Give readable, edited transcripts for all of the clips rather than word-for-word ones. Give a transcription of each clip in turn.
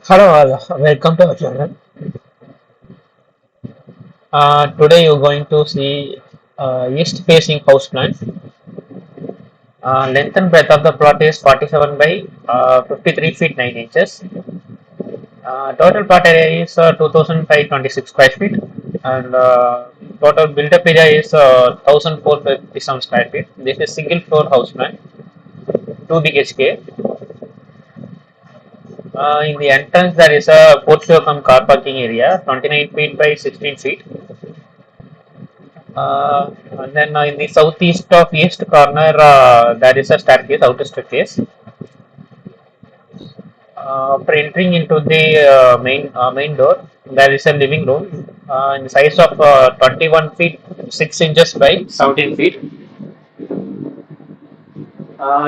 Hello all, welcome to our channel. Today you're going to see east facing house plan. Length and breadth of the plot is 47 by 53 feet 9 inches. Total plot area is 2526 square feet, and total built up area is 1457 square feet. This is single floor house plan, 2 BHK. In the entrance there is a portico cum car parking area, 29 feet by 16 feet. And then in the southeast of east corner, there is a staircase, outer staircase. After entering into the main door, there is a living room in the size of 21 feet 6 inches by 17 feet.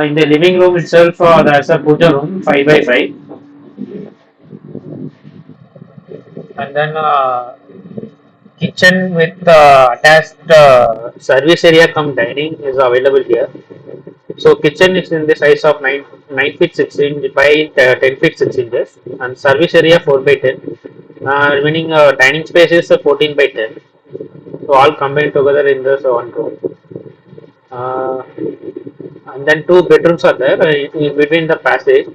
In the living room itself, there is a puja room 5 by 5, and then kitchen with attached service area come dining is available here. So kitchen is in the size of 9 feet 6 inch by 10 feet 6 inches, and service area 4 by 10. Remaining dining space is 14 by 10. So all combined together in this one room. Uh, and then two bedrooms are there in between the passage.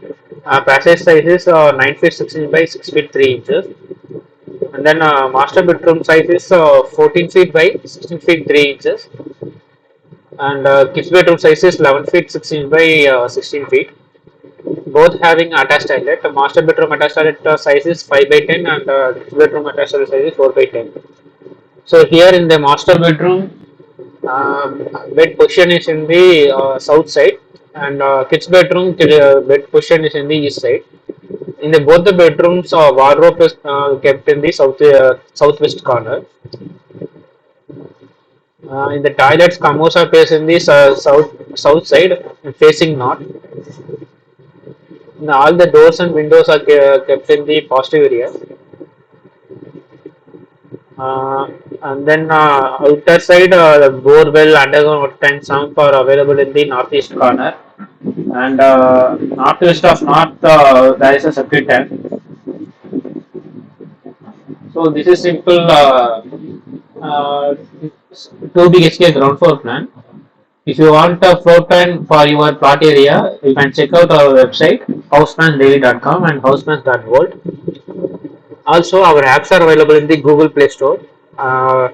Passage size is 9 feet 6 inch by 6 feet 3 inches. And then master bedroom size is 14 feet by 16 feet 3 inches. And kids bedroom size is 11 feet 6 inch by 16 feet. Both having attached toilet. The master bedroom attached toilet size is 5 by 10, and kids bedroom attached toilet size is 4 by 10. So here in the master bedroom, bed position is in the south side, and kids bedroom bed position is in the east side. In the both the bedrooms, wardrobe is kept in the southwest corner. In the toilets, commodes are placed in the south side, facing north. Now, all the doors and windows are kept in the positive area. And then outer side, the borewell, underground water tank sump are available in the northeast corner. And northwest of north, there is a septic tank. So this is simple uh, 2 BHK ground floor plan. If you want a floor plan for your plot area, you can check out our website houseplansdaily.com and houseplans.world. Also, our apps are available in the Google Play Store. Uh,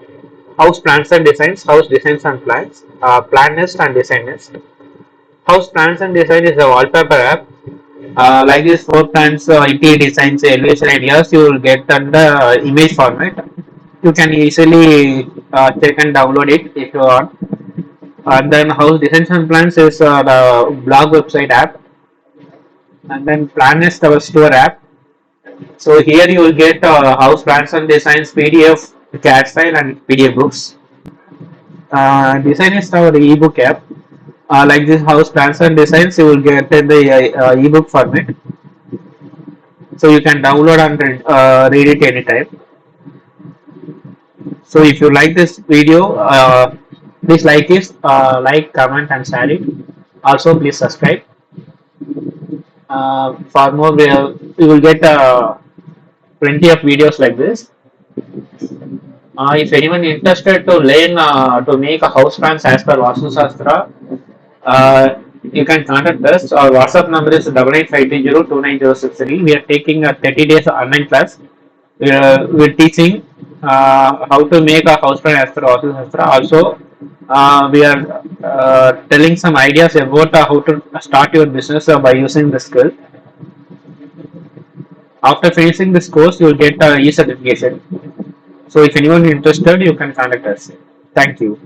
House Plans and Designs, House Designs and Plans, Plan Nest and Design Nest. House Plans and Design is a wallpaper app. Like this floor plans, interior designs, elevation ideas, you will get under image format. You can easily check and download it if you want. And then House Designs and Plans is the blog website app. And then Plan is our store app. So here you will get house plans and designs PDF, CAD file and PDF books. Design is our ebook app. Like this house plans and designs, you will get in the ebook format. So you can download and read it anytime. So if you like this video, please like it, like, comment and share it. Also please subscribe. For more, we will get plenty of videos like this. If anyone interested to learn to make a house plans as per Vastu Shastra, you can contact us. Our WhatsApp number is 9953029063. We are taking a 30 days online class. We're teaching how to make a house plan as per Vastu Shastra. Also, we are telling some ideas about how to start your business by using the skill. After finishing this course, you will get e-certification. So if anyone is interested, you can contact us. Thank you.